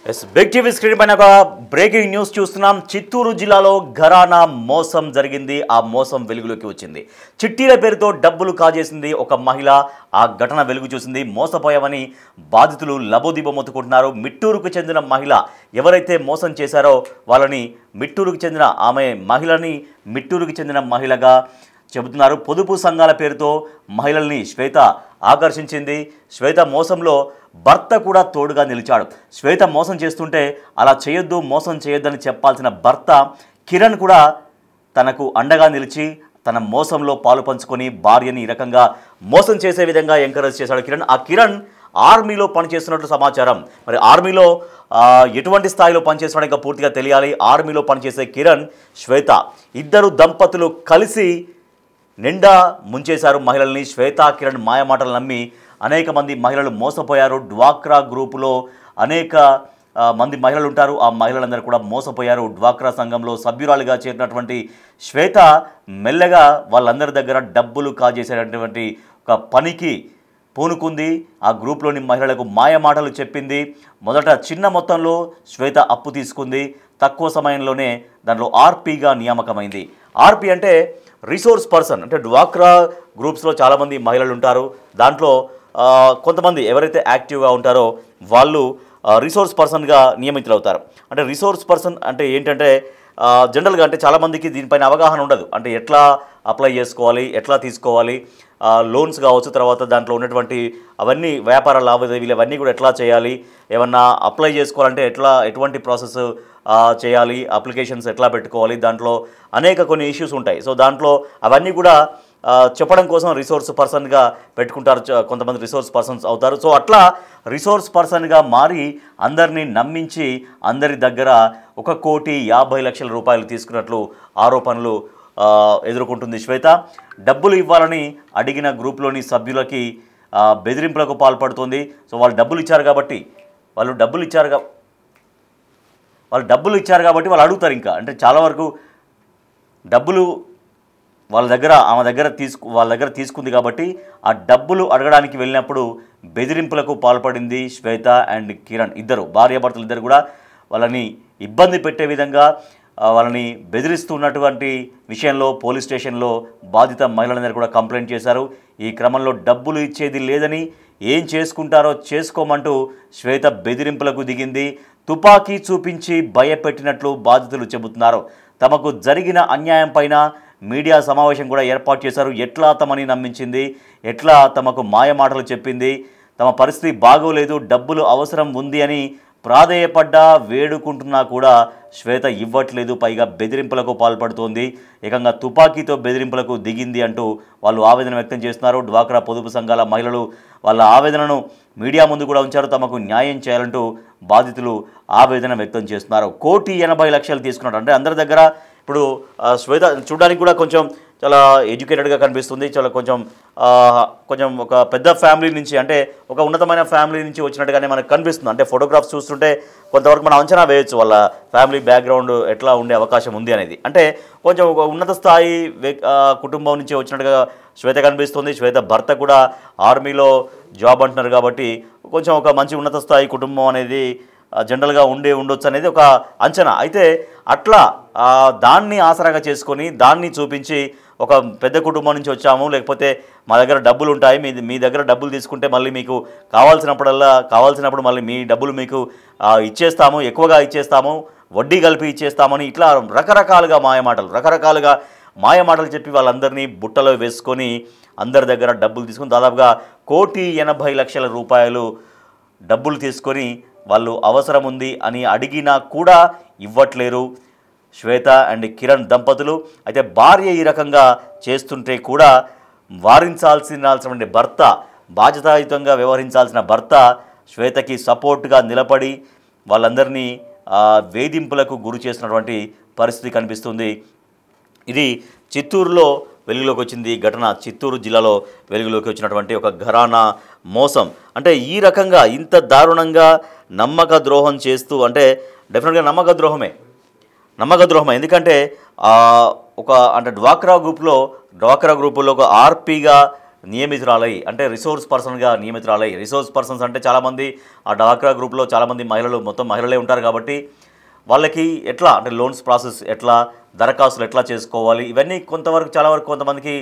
Big TV screen పైన ఒక breaking news చూస్తున్నాం. చిత్తూరు జిల్లాలో ఘరానా మోసం జరిగింది. ఆ మోసం వెలుగులోకి వచ్చింది. చిట్టీల పేరుతో డబ్బులు కాజేసింది ఒక మహిళ. ఆ ఘటన వెలుగు చూసింది. మోసపోయామని బాధితులు లబోదిబోమొత్తుకుంటున్నారు. మిట్టూరుకు చెందిన మహిళ ఎవరైతే మోసం చేశారో వాళ్ళని మిట్టూరుకు చెందిన మహిళని మిట్టూరుకు చెందిన మహిళగా చెబుతున్నారు. పొదుపు సంఘాల పేరుతో మహిళల్ని శ్వేత ఆకర్షించింది. శ్వేత మోసంలో భర్త కూడా తోడుగా నిలిచాడు. శ్వేత మోసం చేస్తుంటే అలా చేయొద్దు, మోసం చేయొద్దని చెప్పాల్సిన భర్త కిరణ్ కూడా తనకు అండగా నిలిచి తన మోసంలో పాలు పంచుకొని భార్యని ఈ రకంగా మోసం చేసే విధంగా ఎంకరేజ్ చేశాడు కిరణ్. ఆ కిరణ్ ఆర్మీలో పనిచేస్తున్నట్లు సమాచారం. మరి ఆర్మీలో ఎటువంటి స్థాయిలో పనిచేస్తున్నాడో ఇంకా పూర్తిగా తెలియాలి. ఆర్మీలో పనిచేసే కిరణ్, శ్వేత ఇద్దరు దంపతులు కలిసి నిండా ముంచేశారు మహిళల్ని. శ్వేత, కిరణ్ మాయమాటలు నమ్మి అనేక మంది మహిళలు మోసపోయారు. డ్వాక్రా గ్రూపులో అనేక మంది మహిళలు ఉంటారు. ఆ మహిళలందరూ కూడా మోసపోయారు. డ్వాక్రా సంఘంలో సభ్యురాలిగా చేరినటువంటి శ్వేత మెల్లగా వాళ్ళందరి దగ్గర డబ్బులు కాజేసేటటువంటి ఒక పనికి పూనుకుంది. ఆ గ్రూప్లోని మహిళలకు మాయమాటలు చెప్పింది. మొదట చిన్న మొత్తంలో శ్వేత అప్పు తీసుకుంది. తక్కువ సమయంలోనే దాంట్లో ఆర్పీగా నియామకమైంది. ఆర్పీ అంటే రిసోర్స్ పర్సన్. అంటే డ్వాక్రా గ్రూప్స్లో చాలామంది మహిళలు ఉంటారు. దాంట్లో కొంతమంది ఎవరైతే యాక్టివ్గా ఉంటారో వాళ్ళు రిసోర్స్ పర్సన్గా నియమితులవుతారు. అంటే రిసోర్స్ పర్సన్ అంటే ఏంటంటే జనరల్గా అంటే చాలామందికి దీనిపైన అవగాహన ఉండదు. అంటే ఎట్లా అప్లై చేసుకోవాలి, ఎట్లా తీసుకోవాలి, లోన్స్ కావచ్చు, తర్వాత దాంట్లో ఉన్నటువంటి అవన్నీ వ్యాపార లావాదేవీలు అవన్నీ కూడా ఎట్లా చేయాలి, ఏమన్నా అప్లై చేసుకోవాలంటే ఎటువంటి ప్రాసెస్ చేయాలి, అప్లికేషన్స్ ఎట్లా పెట్టుకోవాలి, దాంట్లో అనేక కొన్ని ఇష్యూస్ ఉంటాయి. సో దాంట్లో అవన్నీ కూడా చెప్పడం కోసం రిసోర్స్ పర్సన్గా పెట్టుకుంటారు. కొంతమంది రిసోర్స్ పర్సన్స్ అవుతారు. సో అట్లా రిసోర్స్ పర్సన్గా మారి అందరినీ నమ్మించి అందరి దగ్గర 1,50,00,000 రూపాయలు తీసుకున్నట్లు ఆరోపణలు ఎదుర్కొంటుంది శ్వేత. డబ్బులు ఇవ్వాలని అడిగిన గ్రూప్లోని సభ్యులకి బెదిరింపులకు పాల్పడుతుంది. సో వాళ్ళు డబ్బులు ఇచ్చారు కాబట్టి వాళ్ళు అడుగుతారు. ఇంకా అంటే చాలా వరకు డబ్బులు వాళ్ళ దగ్గర తీసుకుంది కాబట్టి ఆ డబ్బులు అడగడానికి వెళ్ళినప్పుడు బెదిరింపులకు పాల్పడింది శ్వేత అండ్ కిరణ్. ఇద్దరు భార్యాభర్తలు ఇద్దరు కూడా వాళ్ళని ఇబ్బంది పెట్టే విధంగా వాళ్ళని బెదిరిస్తున్నటువంటి విషయంలో పోలీస్ స్టేషన్లో బాధిత మహిళలందరూ కూడా కంప్లైంట్ చేశారు. ఈ క్రమంలో డబ్బులు ఇచ్చేది లేదని, ఏం చేసుకుంటారో చేసుకోమంటూ శ్వేత బెదిరింపులకు దిగింది. తుపాకీ చూపించి భయపెట్టినట్లు బాధితులు చెబుతున్నారు. తమకు జరిగిన అన్యాయం పైన మీడియా సమావేశం కూడా ఏర్పాటు చేశారు. ఎట్లా తమని నమ్మించింది, ఎట్లా తమకు మాయమాటలు చెప్పింది, తమ పరిస్థితి బాగోలేదు, డబ్బులు అవసరం ఉంది అని ప్రాధేయపడ్డా వేడుకుంటున్నా కూడా శ్వేత ఇవ్వట్లేదు. పైగా బెదిరింపులకు పాల్పడుతోంది. ఏకంగా తుపాకీతో బెదిరింపులకు దిగింది అంటూ వాళ్ళు ఆవేదన వ్యక్తం చేస్తున్నారు. డ్వాక్రా పొదుపు సంఘాల మహిళలు వాళ్ళ ఆవేదనను మీడియా ముందు కూడా ఉంచారు. తమకు న్యాయం చేయాలంటూ బాధితులు ఆవేదన వ్యక్తం చేస్తున్నారు. 1,80,00,000 తీసుకున్నారు. అంటే అందరి దగ్గర ఇప్పుడు శ్వేత చూడడానికి కూడా కొంచెం చాలా ఎడ్యుకేటెడ్గా కనిపిస్తుంది. చాలా కొంచెం ఒక పెద్ద ఫ్యామిలీ నుంచి, అంటే ఒక ఉన్నతమైన ఫ్యామిలీ నుంచి వచ్చినట్టుగానే మనకు కనిపిస్తుంది. అంటే ఫోటోగ్రాఫ్స్ చూస్తుంటే కొంతవరకు మనం అంచనా వేయచ్చు వాళ్ళ ఫ్యామిలీ బ్యాక్గ్రౌండ్ ఎట్లా ఉండే అవకాశం ఉంది అనేది. అంటే కొంచెం ఒక ఉన్నత స్థాయి కుటుంబం నుంచి వచ్చినట్టుగా శ్వేత కనిపిస్తుంది. శ్వేత భర్త కూడా ఆర్మీలో జాబ్ అంటున్నారు కాబట్టి కొంచెం ఒక మంచి ఉన్నత స్థాయి కుటుంబం అనేది జనరల్గా ఉండొచ్చు అనేది ఒక అంచనా. అయితే అట్లా దాన్ని ఆసరాగా చేసుకొని దాన్ని చూపించి ఒక పెద్ద కుటుంబం నుంచి వచ్చాము, లేకపోతే మా దగ్గర డబ్బులు ఉంటాయి, మీ దగ్గర డబ్బులు తీసుకుంటే మళ్ళీ మీకు కావాల్సినప్పుడు మళ్ళీ మీ డబ్బులు మీకు ఇచ్చేస్తాము, ఎక్కువగా ఇచ్చేస్తాము, వడ్డీ కలిపి ఇచ్చేస్తామని ఇట్లా రకరకాలుగా మాయమాటలు చెప్పి వాళ్ళందరినీ బుట్టలో వేసుకొని అందరి దగ్గర డబ్బులు తీసుకుని దాదాపుగా 1,80,00,000 రూపాయలు డబ్బులు తీసుకొని వాళ్ళు అవసరం ఉంది అని అడిగినా కూడా ఇవ్వట్లేరు శ్వేత అండ్ కిరణ్ దంపతులు. అయితే భార్య ఈ రకంగా చేస్తుంటే కూడా వారించాల్సిన భర్త, బాధ్యతాయుతంగా వ్యవహరించాల్సిన భర్త శ్వేతకి సపోర్ట్గా నిలబడి వాళ్ళందరినీ వేధింపులకు గురి చేసినటువంటి పరిస్థితి కనిపిస్తుంది. ఇది చిత్తూరులో వెలుగులోకి వచ్చింది ఘటన. చిత్తూరు జిల్లాలో వెలుగులోకి వచ్చినటువంటి ఒక ఘరానా మోసం. అంటే ఈ రకంగా ఇంత దారుణంగా నమ్మక ద్రోహం చేస్తూ, అంటే డెఫినెట్గా నమ్మక ద్రోహమే. ఎందుకంటే అంటే డ్వాక్రా గ్రూపులో ఒక ఆర్పీగా నియమితురాలై అంటే రిసోర్స్ పర్సన్గా నియమితురాలై, రిసోర్స్ పర్సన్స్ అంటే చాలామంది ఆ డ్వాక్రా గ్రూప్లో చాలామంది మహిళలు మొత్తం మహిళలే ఉంటారు కాబట్టి వాళ్ళకి ఎట్లా అంటే లోన్స్ ప్రాసెస్ ఎట్లా, దరఖాస్తులు ఎట్లా చేసుకోవాలి, ఇవన్నీ కొంతవరకు చాలా వరకు కొంతమందికి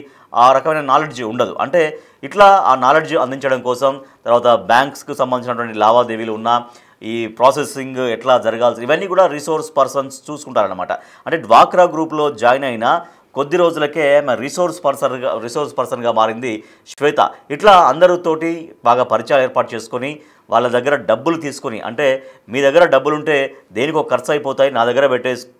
ఆ రకమైన నాలెడ్జ్ ఉండదు. అంటే ఇట్లా ఆ నాలెడ్జ్ అందించడం కోసం తర్వాత బ్యాంక్స్కి సంబంధించినటువంటి లావాదేవీలు ఉన్న ఈ ప్రాసెసింగ్ ఎట్లా జరగాల్సి ఇవన్నీ కూడా రిసోర్స్ పర్సన్స్ చూసుకుంటారనమాట. అంటే డ్వాక్రా గ్రూప్లో జాయిన్ అయిన కొద్ది రోజులకే రిసోర్స్ పర్సన్గా మారింది శ్వేత. ఇట్లా అందరితోటి బాగా పరిచయాలు ఏర్పాటు చేసుకొని వాళ్ళ దగ్గర డబ్బులు తీసుకొని, అంటే మీ దగ్గర డబ్బులుంటే దేనికో ఖర్చు అయిపోతాయి, నా దగ్గర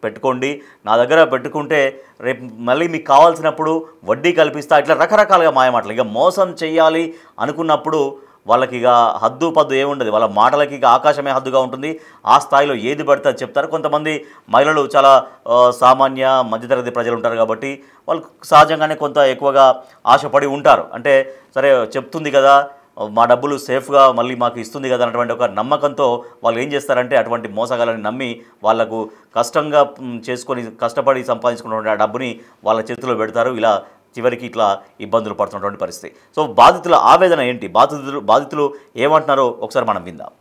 పెట్టుకోండి, నా దగ్గర పెట్టుకుంటే రేపు మళ్ళీ మీకు కావాల్సినప్పుడు వడ్డీ కల్పిస్తా, ఇట్లా రకరకాలుగా మాయమాటలు. ఇక మోసం చెయ్యాలి అనుకున్నప్పుడు వాళ్ళకి ఇక హద్దు పద్దు ఏముండదు, వాళ్ళ మాటలకి ఇక ఆకాశమే హద్దుగా ఉంటుంది. ఆ స్థాయిలో ఏది పడితే అది చెప్తారు. కొంతమంది మహిళలు చాలా సామాన్య మధ్యతరగతి ప్రజలు ఉంటారు కాబట్టి వాళ్ళు సహజంగానే కొంత ఎక్కువగా ఆశపడి ఉంటారు. అంటే సరే చెప్తుంది కదా, మా డబ్బులు సేఫ్గా మళ్ళీ మాకు ఇస్తుంది కదా అన్నటువంటి ఒక నమ్మకంతో వాళ్ళు ఏం చేస్తారంటే అటువంటి మోసగాలని నమ్మి వాళ్లకు కష్టంగా చేసుకొని కష్టపడి సంపాదించుకున్నటువంటి ఆ డబ్బుని వాళ్ళ చేతిలో పెడతారు. ఇలా చివరికి ఇట్లా ఇబ్బందులు పడుతున్నటువంటి పరిస్థితి. సో బాధితుల ఆవేదన ఏంటి, బాధితులు ఏమంటున్నారో ఒకసారి మనం విందాం.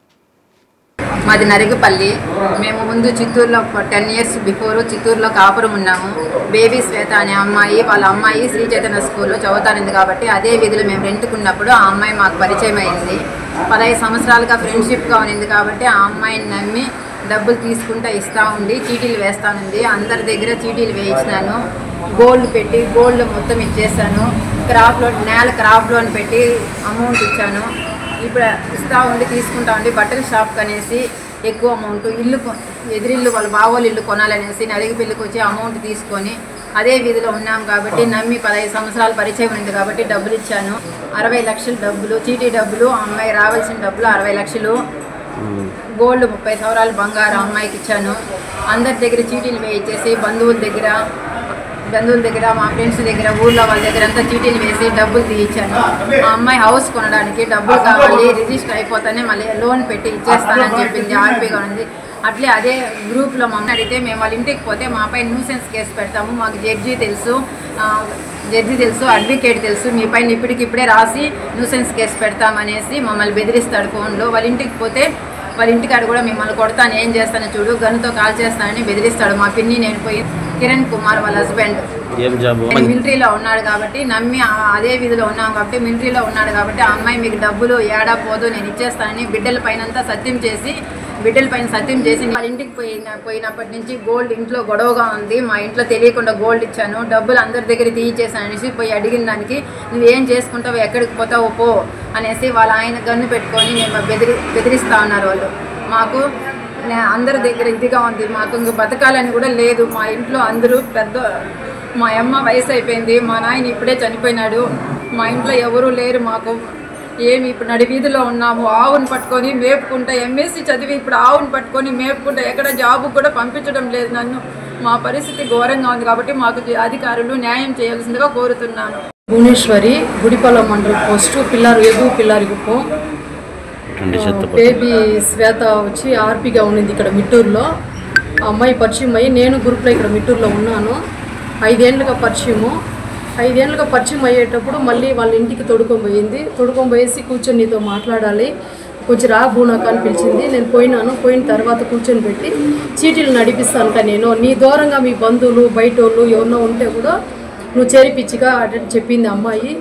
మాది నరిగపల్లి. మేము ముందు చిత్తూరులో 10 years బిఫోర్ చిత్తూరులో కాపురం ఉన్నాము. బేబీ శ్వేత అనే అమ్మాయి, వాళ్ళ అమ్మాయి శ్రీ చైతన్య స్కూల్లో చదువుతానింది కాబట్టి అదే వీధిలో మేము రెంట్కున్నప్పుడు ఆ అమ్మాయి మాకు పరిచయం అయింది. 15 సంవత్సరాలుగా ఫ్రెండ్షిప్గా ఉన్నింది కాబట్టి ఆ అమ్మాయిని నమ్మి డబ్బులు తీసుకుంటూ ఇస్తూ ఉండి చీటీలు వేస్తానుంది. అందరి దగ్గర చీటీలు వేయించినాను. గోల్డ్ పెట్టి గోల్డ్ మొత్తం ఇచ్చేసాను. క్రాప్ లోన్ పెట్టి అమౌంట్ ఇచ్చాను. ఇప్పుడు ఇస్తూ ఉండి తీసుకుంటా ఉండి బట్టల షాప్కి అనేసి ఎక్కువ అమౌంట్, ఎదిరిల్లు వాళ్ళ బావోళ్ళు ఇల్లు కొనాలనేసి నరిగిపల్లికి వచ్చి అమౌంట్ తీసుకొని అదే వీధిలో ఉన్నాం కాబట్టి నమ్మి 15 సంవత్సరాలు పరిచయం ఉంది కాబట్టి డబ్బులు ఇచ్చాను. 60 లక్షలు డబ్బులు, చీటీ డబ్బులు, అమ్మాయి రావాల్సిన డబ్బులు 60 లక్షలు, గోల్డ్ 30 సవరాలు బంగారం అమ్మాయికి ఇచ్చాను. అందరి దగ్గర చీటీలు వేయించేసి బంధువుల దగ్గర మా ఫ్రెండ్స్ దగ్గర ఊళ్ళో వాళ్ళ దగ్గర అంతా చీటీలు వేసి డబ్బులు తీయించాను. ఆ అమ్మాయి హౌస్ కొనడానికి డబ్బులు కావాలి, రిజిస్టర్ అయిపోతానే మళ్ళీ లోన్ పెట్టి ఇచ్చేస్తానని చెప్పింది. హ్యాపీగా ఉంది. అట్లే అదే గ్రూప్లో మమ్మల్ని అడిగితే మేము వాళ్ళ ఇంటికి పోతే మాపై న్యూసెన్స్ కేసు పెడతాము, మాకు జడ్జి తెలుసు, అడ్వకేట్ తెలుసు, మీ పైన ఇప్పటికిప్పుడే రాసి న్యూసెన్స్ కేసు పెడతామనేసి మమ్మల్ని బెదిరిస్తాడు ఫోన్లో. వాళ్ళ ఇంటికి పోతే వాళ్ళ ఇంటికాడ కూడా మిమ్మల్ని కొడతాను, ఏం చేస్తానో చూడు, గన్నుతో కాల్ చేస్తానని బెదిరిస్తాడు. మా పిన్ని నేను పోయి కిరణ్ కుమార్ వాళ్ళ హస్బెండ్ మిలిటరీలో ఉన్నాడు కాబట్టి నమ్మి అదే వీధిలో ఉన్నాం కాబట్టి మిలిటరీలో ఉన్నాడు కాబట్టి ఆ అమ్మాయి మీకు డబ్బులు ఏడా పోదు నేను ఇచ్చేస్తానని బిడ్డల పైన సత్యం చేసి వాళ్ళ ఇంటికి పోయినప్పటి నుంచి గోల్డ్ ఇంట్లో గొడవగా ఉంది. మా ఇంట్లో తెలియకుండా గోల్డ్ ఇచ్చాను, డబ్బులు అందరి దగ్గర తీయించేసాను అనేసి పోయి అడిగిన దానికి నువ్వేం చేసుకుంటావు, ఎక్కడికి పోతావు పో అనేసి వాళ్ళ ఆయన గన్ను పెట్టుకొని మేము బెదిరిస్తూ ఉన్నారు వాళ్ళు. మాకు అందరి దగ్గర ఇదిగా ఉంది, మాకు ఇంక బతకాలని కూడా లేదు. మా ఇంట్లో అందరూ మా అమ్మ వయసు అయిపోయింది, మా నాయన ఇప్పుడే చనిపోయినాడు, మా ఇంట్లో ఎవరూ లేరు. మాకు ఏమి ఇప్పుడు నడి వీధిలో ఉన్నాము. ఆవును పట్టుకొని మేపుకుంటా, ఎంఎస్సి చదివి ఇప్పుడు ఆవును పట్టుకొని మేపుకుంటా, ఎక్కడ జాబు కూడా పంపించడం లేదు నన్ను. మా పరిస్థితి ఘోరంగా ఉంది కాబట్టి మాకు అధికారులు న్యాయం చేయాల్సిందిగా కోరుతున్నాను. భువనేశ్వరి, గుడిపల్ల మండలం పోస్టు, పిల్లారిగుప్పం. బేబీ శ్వేత వచ్చి ఆర్పీగా ఉన్నింది ఇక్కడ మిట్టూరులో. ఆ అమ్మాయి పరిచయం అయ్యి నేను గ్రూప్లో ఇక్కడ మిట్టూరులో ఉన్నాను. 5 ఏళ్ళుగా పరిచయం అయ్యేటప్పుడు మళ్ళీ వాళ్ళ ఇంటికి తొడుకొని పోయేసి కూర్చొని నీతో మాట్లాడాలి, కొంచెం రా బూనాక అని పిలిచింది. నేను పోయిన తర్వాత కూర్చొని పెట్టి చీటీలు నడిపిస్తానంట. నేను నీ దూరంగా మీ బంధువులు బయట వాళ్ళు ఎవరన్నా ఉంటే కూడా నువ్వు చేరిపిచ్చిగా అటు చెప్పింది అమ్మాయి.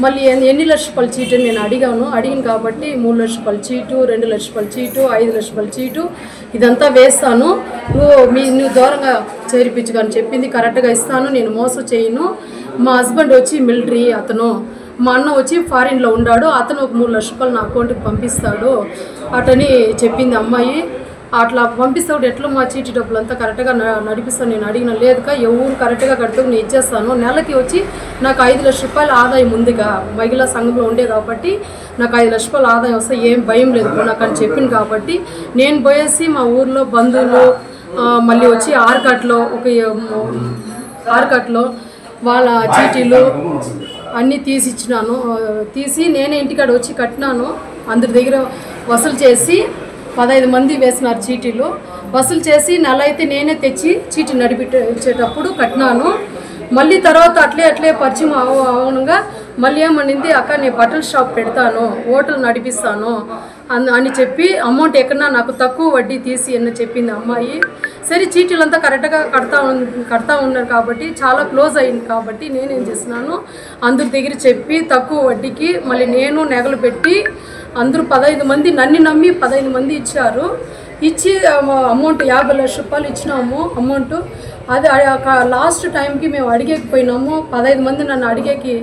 మళ్ళీ ఎన్ని లక్షల రూపాయల చీటు నేను అడిగిన కాబట్టి 3 లక్షల రూపాయల చీటు, 2 లక్షల రూపాయల చీటు, 5 లక్షల రూపాయల చీటు ఇదంతా వేస్తాను, నువ్వు దూరంగా చేరిపించుగా అని చెప్పింది. కరెక్ట్గా ఇస్తాను, నేను మోసం చేయను. మా హస్బెండ్ వచ్చి మిలిటరీ అతను, మా అన్న వచ్చి ఫారిన్లో ఉన్నాడు, అతను ఒక 3 లక్షల రూపాయలు నా అకౌంట్కి పంపిస్తాడు అటని చెప్పింది అమ్మాయి. అట్లా పంపిస్తాడు. ఎట్లా మా చీటీ డబ్బులు అంతా కరెక్ట్గా నడిపిస్తాను. నేను అడిగిన లేదుగా ఎవరు కరెక్ట్గా కడుతూ నేను ఇచ్చేస్తాను. నెలకి వచ్చి నాకు 5 లక్షల రూపాయల ఆదాయం ఉందిగా, మహిళా సంఘంలో ఉండే కాబట్టి నాకు 5 లక్షల రూపాయల ఆదాయం వస్తే ఏం భయం లేదు నాకు అని చెప్పింది కాబట్టి నేను పోయేసి మా ఊర్లో బంధువులు మళ్ళీ వచ్చి ఆర్కట్లో వాళ్ళ చీటీలు అన్నీ తీసి నేనే ఇంటికాడ వచ్చి కట్టినాను. అందరి దగ్గర వసూలు చేసి 15 మంది వేసినారు చీటీలు. వసూలు చేసి నెల అయితే నేనే తెచ్చి చీటీ నడిపించేటప్పుడు కట్టినాను. మళ్ళీ తర్వాత అట్లే పరిచయం అవనంగా మళ్ళీ ఏమనింది, అక్క నేను బట్టల షాప్ పెడతాను, హోటల్ నడిపిస్తాను అని చెప్పి అమౌంట్ ఎక్కడన్నా నాకు తక్కువ వడ్డీ తీసి అని చెప్పింది అమ్మాయి. సరే చీటీలంతా కరెక్ట్గా కడతా ఉన్నారు కాబట్టి చాలా క్లోజ్ అయింది కాబట్టి నేనేం చేసినాను, అందరి దగ్గర చెప్పి తక్కువ వడ్డీకి మళ్ళీ నేను నగలు పెట్టి అందరూ 15 మంది నన్ను నమ్మి 15 మంది ఇచ్చారు. ఇచ్చి అమౌంట్ 50 లక్షల రూపాయలు ఇచ్చినాము అమౌంట్. అది లాస్ట్ టైంకి మేము అడిగేకపోయినాము. 15 మంది నన్ను అడిగేకి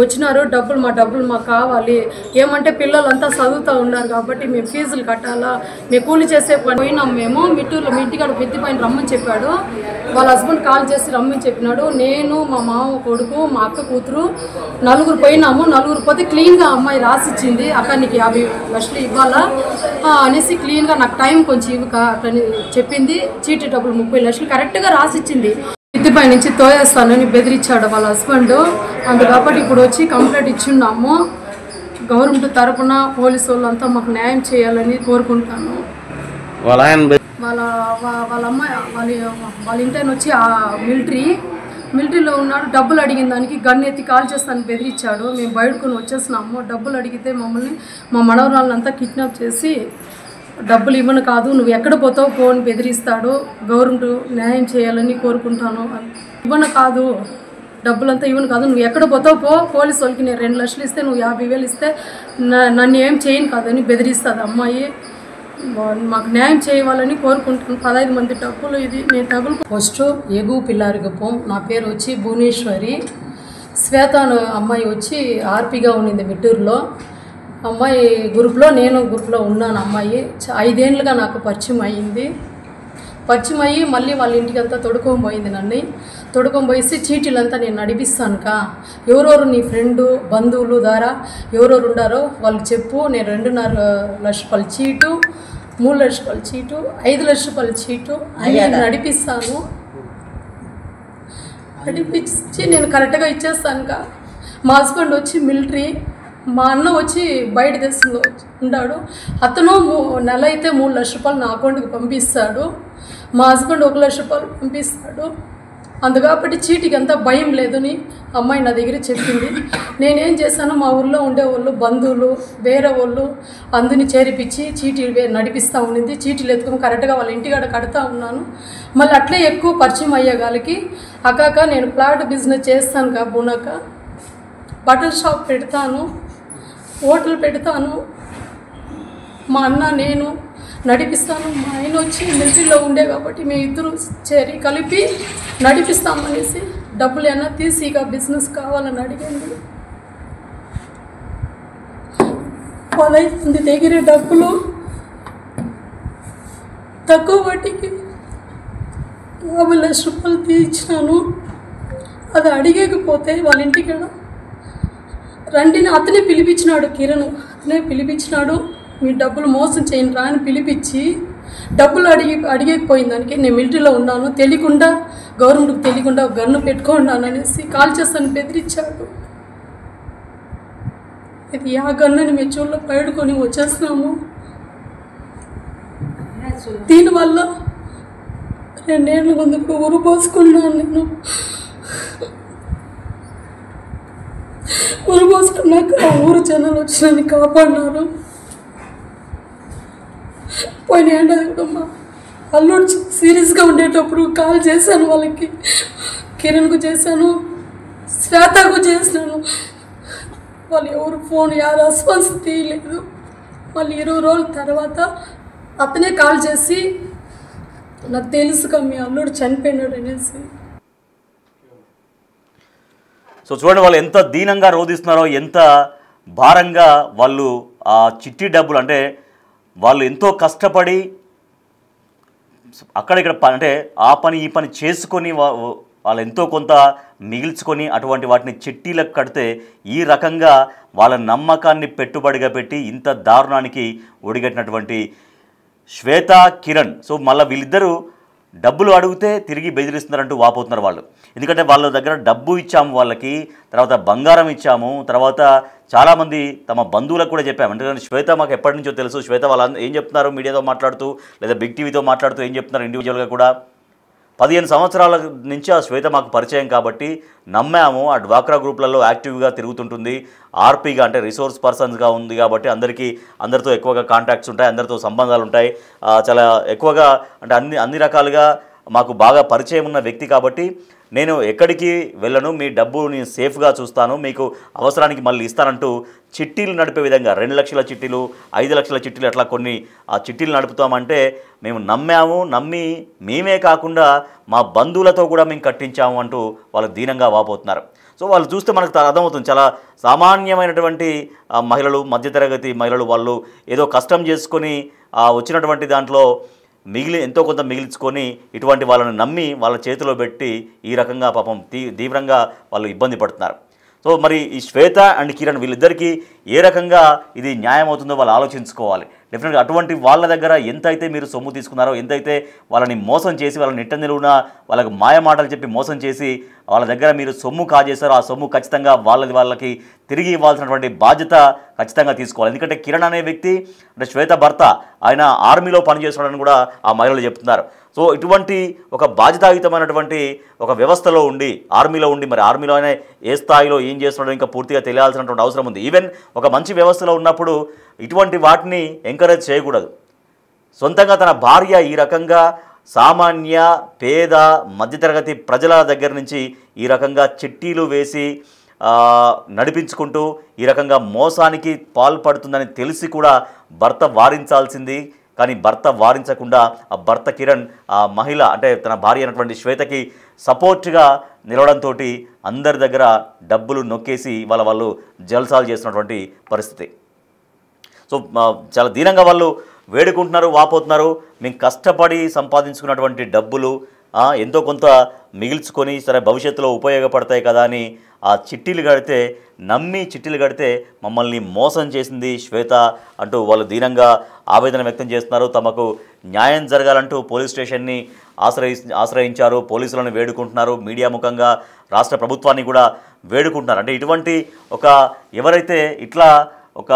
వచ్చినారు, మా డబ్బులు మాకు కావాలి. ఏమంటే పిల్లలంతా చదువుతూ ఉన్నారు కాబట్టి మేము ఫీజులు కట్టాలా, మేము కూలి చేసే పోయినాము. మేము మిట్టూరులో మీ ఇంటికాడ పెద్ద పైన రమ్మని చెప్పాడు. వాళ్ళ హస్బెండ్ కాల్ చేసి రమ్మని చెప్పినాడు. నేను మా మామ కొడుకు మా అక్క కూతురు 4 పోయినాము. 4 పోతే క్లీన్గా అమ్మాయి రాసిచ్చింది, అక్క నీకు 50 లక్షలు ఇవ్వాలా అనేసి క్లీన్గా నాకు టైం కొంచెం ఇవ్వక అట్లని చెప్పింది. చీటీ డబ్బులు 30 లక్షలు కరెక్ట్గా రాసిచ్చింది. మిద్దిపై నుంచి తోయేస్తానని బెదిరించాడు వాళ్ళ హస్బెండ్. కాబట్టి ఇప్పుడు వచ్చి కంప్లైంట్ ఇచ్చున్నాము. గవర్నమెంట్ తరపున పోలీసు వాళ్ళంతా మాకు న్యాయం చేయాలని కోరుకుంటాను. వాళ్ళ అమ్మాయి వాళ్ళ ఇంటిని వచ్చి మిలిటరీలో ఉన్నాడు. డబ్బులు అడిగిన దానికి గన్ ఎత్తి కాల్ చేస్తాను బెదిరించాడు. మేము బయటకొని వచ్చేసినాము. డబ్బులు అడిగితే మమ్మల్ని మా మనవరాళ్ళంతా కిడ్నాప్ చేసి డబ్బులు ఇవ్వను కాదు, నువ్వు ఎక్కడ పోతావు పో అని బెదిరిస్తాడు. గవర్నమెంట్ న్యాయం చేయాలని కోరుకుంటాను. ఇవ్వను కాదు, డబ్బులంతా ఇవ్వను కాదు, నువ్వు ఎక్కడ పోతావు పో, పోలీసు వాళ్ళకి నేను 2 లక్షలు ఇస్తే నువ్వు 50,000 ఇస్తే నన్ను ఏం చేయను కాదని బెదిరిస్తుంది అమ్మాయి. మాకు న్యాయం చేయాలని కోరుకుంటున్నాను. 15 మంది డబ్బులు ఇది నేను తగులు. ఫస్ట్ ఎగువ పిల్లారిగప్పం. నా పేరు వచ్చి భువనేశ్వరి. శ్వేత అమ్మాయి వచ్చి ఆర్పీగా ఉన్నింది మిట్టూరులో. అమ్మాయి గ్రూప్లో నేను గ్రూప్లో ఉన్నాను. అమ్మాయి 5 ఏళ్ళుగా నాకు పరిచయం అయ్యింది. పరిచయం అయ్యి మళ్ళీ వాళ్ళ ఇంటికి అంతా తొడుకొని పోయింది. నన్ను తొడుకొని పోయేసి చీటీలంతా నేను నడిపిస్తానుక, ఎవరెవరు నీ ఫ్రెండు బంధువులు ద్వారా ఎవరెవరు ఉండారో వాళ్ళకి చెప్పు, నేను 2.5 లక్ష రూపాయల చీటు, 3 లక్షల రూపాయల చీటు, 5 లక్షల రూపాయల చీటు అన్నీ నడిపిస్తాను. నడిపించి నేను కరెక్ట్గా ఇచ్చేస్తానుక. మా హస్బెండ్ వచ్చి మిలిటరీ, మా అన్న వచ్చి బయట దేశంలో ఉన్నాడు. అతను నెల అయితే 3 లక్షల రూపాయలు నా అకౌంట్కి పంపిస్తాడు. మా హస్బెండ్ 1 లక్ష రూపాయలు పంపిస్తాడు. అందుకబట్టి చీటీకి అంతా భయం లేదని అమ్మాయి నా దగ్గర చెప్పింది. నేనేం చేశాను, మా ఊళ్ళో ఉండేవాళ్ళు బంధువులు వేరే వాళ్ళు అందరినీ చేర్పించి చీటీలు నడిపిస్తూ ఉండింది. చీటీలు ఎత్తుకుని కరెక్ట్గా వాళ్ళ ఇంటికాడ కడతా ఉన్నాను. మళ్ళీ అట్లే ఎక్కువ పరిచయం అయ్యేగాలికి అకాక నేను ప్లాట్ బిజినెస్ చేస్తాను కా బునక, బట్టల షాప్ పెడతాను, హోటల్ పెడతాను, మా అన్న నేను నడిపిస్తాను. మా ఆయన వచ్చి మిలిటరీలో ఉండే కాబట్టి మేము ఇద్దరు చేరి కలిపి నడిపిస్తామనేసి డబ్బులు ఏమన్నా తీసి ఇక బిజినెస్ కావాలని అడిగింది. 15 మంది దగ్గర డబ్బులు తక్కువ వడ్డీకి 50 లక్షల రూపాయలు తీర్చినాను. అది అడిగకపోతే వాళ్ళ ఇంటికి రండిని అతనే పిలిపించినాడు. కిరణ్ అతనే పిలిపించినాడు. మీ డబ్బులు మోసం చేయను రా అని పిలిపించి డబ్బులు అడిగకపోయిన దానికి నేను మిలిటరీలో ఉన్నాను, తెలియకుండా గవర్నమెంట్కి తెలియకుండా గన్ను పెట్టుకున్నాను అనేసి కాల్ చేస్తాను బెదిరించాడు. ఇది ఆ గన్నుని మేము చూడలో పడుకొని వచ్చేస్తున్నాము. దీనివల్ల 2 ఏళ్ళ ముందుకు ఊరు పోసుకున్నాను. నేను ఊరు పోసుకున్నాక ఆ ఊరు జనాలు వచ్చి నన్ను కాపాడినారు. పోయిన ఏడాది మా అల్లుడు సీరియస్గా ఉండేటప్పుడు కాల్ చేశాను వాళ్ళకి, కిరణ్కు చేశాను, శ్వేతకు చేసినాను. వాళ్ళు ఎవరు ఫోన్ రెస్పాన్స్ తీయలేదు. మళ్ళీ 20 రోజుల తర్వాత అతనే కాల్ చేసి నాకు తెలుసుగా మీ అల్లుడు చనిపోయినాడు అనేసి. సో చూడండి వాళ్ళు ఎంత దీనంగా రోధిస్తున్నారో, ఎంత భారంగా వాళ్ళు ఆ చిట్టి డబ్బులు అంటే వాళ్ళు ఎంతో కష్టపడి అక్కడిక్కడ అంటే ఆ పని ఈ పని చేసుకొని వాళ్ళు ఎంతో కొంత మిగిల్చుకొని అటువంటి వాటిని చిట్టీలకు కడితే ఈ రకంగా వాళ్ళ నమ్మకాన్ని పెట్టుబడిగా పెట్టి ఇంత దారుణానికి ఒడిగట్టినటువంటి శ్వేత కిరణ్. సో మళ్ళీ వీళ్ళిద్దరూ డబ్బులు అడిగితే తిరిగి బెదిరిస్తున్నారంటూ వాపోతున్నారు వాళ్ళు. ఎందుకంటే వాళ్ళ దగ్గర డబ్బు ఇచ్చాము, వాళ్ళకి తర్వాత బంగారం ఇచ్చాము, తర్వాత చాలామంది తమ బంధువులకు కూడా చెప్పాము. ఎందుకంటే శ్వేత మాకు ఎప్పటి నుంచో తెలుసు. శ్వేత వాళ్ళ ఏం చెప్తున్నారు మీడియాతో మాట్లాడుతూ లేదా బిగ్ టీవీతో మాట్లాడుతూ ఏం చెప్తున్నారు ఇండివిజువల్గా కూడా, 15 సంవత్సరాల నుంచి ఆ శ్వేత మాకు పరిచయం కాబట్టి నమ్మాము. ఆ డ్వాక్రా గ్రూప్లలో యాక్టివ్గా తిరుగుతుంటుంది, ఆర్పీగా అంటే రిసోర్స్ పర్సన్స్గా ఉంది కాబట్టి అందరితో ఎక్కువగా కాంటాక్ట్స్ ఉంటాయి, అందరితో సంబంధాలు ఉంటాయి. చాలా ఎక్కువగా అంటే అన్ని రకాలుగా మాకు బాగా పరిచయం ఉన్న వ్యక్తి కాబట్టి నేను ఎక్కడికి వెళ్ళను, మీ డబ్బు నేను సేఫ్గా చూస్తాను, మీకు అవసరానికి మళ్ళీ ఇస్తానంటూ చిట్టీలు నడిపే విధంగా 2 లక్షల చిట్టీలు, 5 లక్షల చిట్టీలు అట్లా కొన్ని ఆ చిట్టీలు నడుపుతామంటే మేము నమ్మి మేమే కాకుండా మా బంధువులతో కూడా మేము కట్టించాము అంటూ వాళ్ళు దీనంగా వాపోతున్నారు. సో వాళ్ళు చూస్తే మనకు అర్థమవుతుంది, చాలా సామాన్యమైనటువంటి మహిళలు, మధ్యతరగతి మహిళలు, వాళ్ళు ఏదో కష్టం చేసుకొని వచ్చినటువంటి దాంట్లో ఎంతో కొంత మిగిల్చుకొని ఇటువంటి వాళ్ళని నమ్మి వాళ్ళ చేతిలో పెట్టి ఈ రకంగా పాపం తీవ్రంగా వాళ్ళు ఇబ్బంది పడుతున్నారు. సో మరి ఈ శ్వేత అండ్ కిరణ్ వీళ్ళిద్దరికీ ఏ రకంగా ఇది న్యాయం అవుతుందో వాళ్ళు ఆలోచించుకోవాలి. డెఫినెట్గా అటువంటి వాళ్ళ దగ్గర ఎంతైతే మీరు సొమ్ము తీసుకున్నారో, ఎంతైతే వాళ్ళని మోసం చేసి వాళ్ళని నిట్ట నిలువున వాళ్ళకి మాయ మాటలు చెప్పి మోసం చేసి వాళ్ళ దగ్గర మీరు సొమ్ము కాజేశారో ఆ సొమ్ము ఖచ్చితంగా వాళ్ళకి తిరిగి ఇవ్వాల్సినటువంటి బాధ్యత ఖచ్చితంగా తీసుకోవాలి. ఎందుకంటే కిరణ్ అనే వ్యక్తి అంటే శ్వేత భర్త, ఆయన ఆర్మీలో పనిచేస్తున్నాడని కూడా ఆ మహిళలు చెప్తున్నారు. సో ఇటువంటి ఒక బాధ్యతాయుతమైనటువంటి ఒక వ్యవస్థలో ఉండి ఆర్మీలో ఉండి మరి ఆర్మీలో ఆయన ఏ స్థాయిలో ఏం చేస్తున్నాడో ఇంకా పూర్తిగా తెలియాల్సినటువంటి అవసరం ఉంది. ఈవెన్ ఒక మంచి వ్యవస్థలో ఉన్నప్పుడు ఇటువంటి వాటిని ఎంకరేజ్ చేయకూడదు. సొంతంగా తన భార్య ఈ రకంగా సామాన్య పేద మధ్యతరగతి ప్రజల దగ్గర నుంచి ఈ రకంగా చిట్టీలు వేసి నడిపించుకుంటూ ఈ రకంగా మోసానికి పాల్పడుతుందని తెలిసి కూడా భర్త వారించాల్సింది. కానీ భర్త వారించకుండా ఆ భర్త కిరణ్ ఆ మహిళ అంటే తన భార్య అయినటువంటి శ్వేతకి సపోర్ట్గా నిలవడంతో అందరి దగ్గర డబ్బులు నొక్కేసి వాళ్ళు జల్సాలు చేస్తున్నటువంటి పరిస్థితి. సో చాలా దీనంగా వాళ్ళు వేడుకుంటున్నారు, వాపోతున్నారు. మేము కష్టపడి సంపాదించుకున్నటువంటి డబ్బులు ఎంతో కొంత మిగిల్చుకొని సరే భవిష్యత్తులో ఉపయోగపడతాయి కదా అని ఆ చిట్టీలు కడితే మమ్మల్ని మోసం చేసింది శ్వేత అంటూ వాళ్ళు దీనంగా ఆవేదన వ్యక్తం చేస్తున్నారు. తమకు న్యాయం జరగాలంటూ పోలీస్ స్టేషన్ని ఆశ్రయించారు, పోలీసులను వేడుకుంటున్నారు, మీడియా ముఖంగా రాష్ట్ర ప్రభుత్వాన్ని కూడా వేడుకుంటున్నారు. అంటే ఇటువంటి ఎవరైతే ఇట్లా ఒక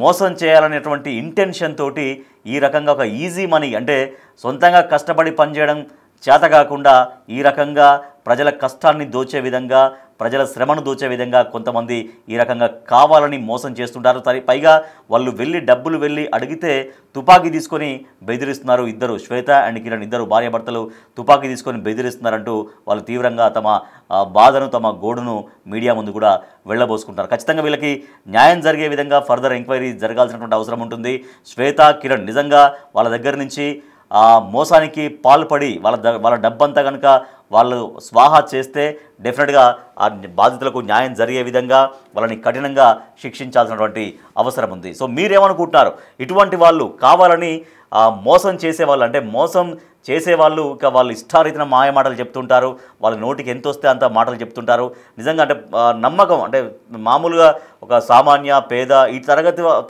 మోసం చేయాలనేటువంటి ఇంటెన్షన్ తోటి ఈ రకంగా ఒక ఈజీ మనీ అంటే సొంతంగా కష్టపడి పనిచేయడం చేత కాకుండా ఈ రకంగా ప్రజల కష్టాన్ని దోచే విధంగా, ప్రజల శ్రమను దోచే విధంగా కొంతమంది ఈ రకంగా కావాలని మోసం చేస్తుంటారు. పైగా వాళ్ళు డబ్బులు అడిగితే తుపాకీ తీసుకొని బెదిరిస్తున్నారు. ఇద్దరు శ్వేత అండ్ కిరణ్ ఇద్దరు భార్యాభర్తలు తుపాకీ తీసుకొని బెదిరిస్తున్నారంటూ వాళ్ళు తీవ్రంగా తమ బాధను తమ గోడును మీడియా ముందు కూడా వెళ్ళబోసుకుంటారు. ఖచ్చితంగా వీళ్ళకి న్యాయం జరిగే విధంగా ఫర్దర్ ఎంక్వైరీ జరగాల్సినటువంటి అవసరం ఉంటుంది. శ్వేత కిరణ్ నిజంగా వాళ్ళ దగ్గర నుంచి మోసానికి పాల్పడి వాళ్ళ డబ్బంతా కనుక వాళ్ళు స్వాహా చేస్తే డెఫినెట్గా ఆ బాధితులకు న్యాయం జరిగే విధంగా వాళ్ళని కఠినంగా శిక్షించాల్సినటువంటి అవసరం ఉంది. సో మీరేమనుకుంటున్నారు? ఇటువంటి వాళ్ళు కావాలని మోసం చేసేవాళ్ళు అంటే మోసం చేసేవాళ్ళు ఇక వాళ్ళు ఇష్టారీతిన మాయమాటలు చెప్తుంటారు, వాళ్ళ నోటికి ఎంత వస్తే అంత మాటలు చెప్తుంటారు. నిజంగా అంటే నమ్మకం అంటే మామూలుగా ఒక సామాన్య పేద ఈ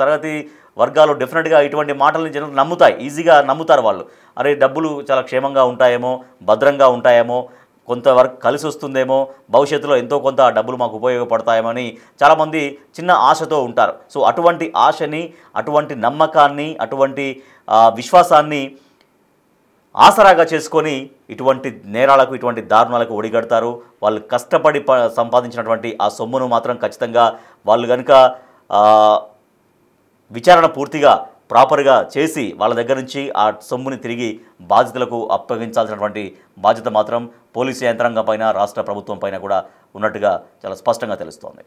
తరగతి వర్గాలు డెఫినెట్గా ఇటువంటి మాటలని జనం నమ్ముతాయి, ఈజీగా నమ్ముతారు. వాళ్ళు అరే డబ్బులు చాలా క్షేమంగా ఉంటాయేమో, భద్రంగా ఉంటాయేమో, కొంతవరకు కలిసి వస్తుందేమో, భవిష్యత్తులో ఎంతో కొంత డబ్బులు మాకు ఉపయోగపడతాయేమో అని చాలామంది చిన్న ఆశతో ఉంటారు. సో అటువంటి ఆశని, అటువంటి నమ్మకాన్ని, అటువంటి విశ్వాసాన్ని ఆసరాగా చేసుకొని ఇటువంటి నేరాలకు, ఇటువంటి దారుణాలకు ఒడిగడతారు. వాళ్ళు కష్టపడి సంపాదించినటువంటి ఆ సొమ్మును మాత్రం ఖచ్చితంగా వాళ్ళు కనుక విచారణ పూర్తిగా ప్రాపర్గా చేసి వాళ్ళ దగ్గర నుంచి ఆ సొమ్ముని తిరిగి బాధితులకు అప్పగించాల్సినటువంటి బాధ్యత మాత్రం పోలీసు యంత్రాంగం పైన, రాష్ట్ర ప్రభుత్వం పైన కూడా ఉన్నట్టుగా చాలా స్పష్టంగా తెలుస్తోంది.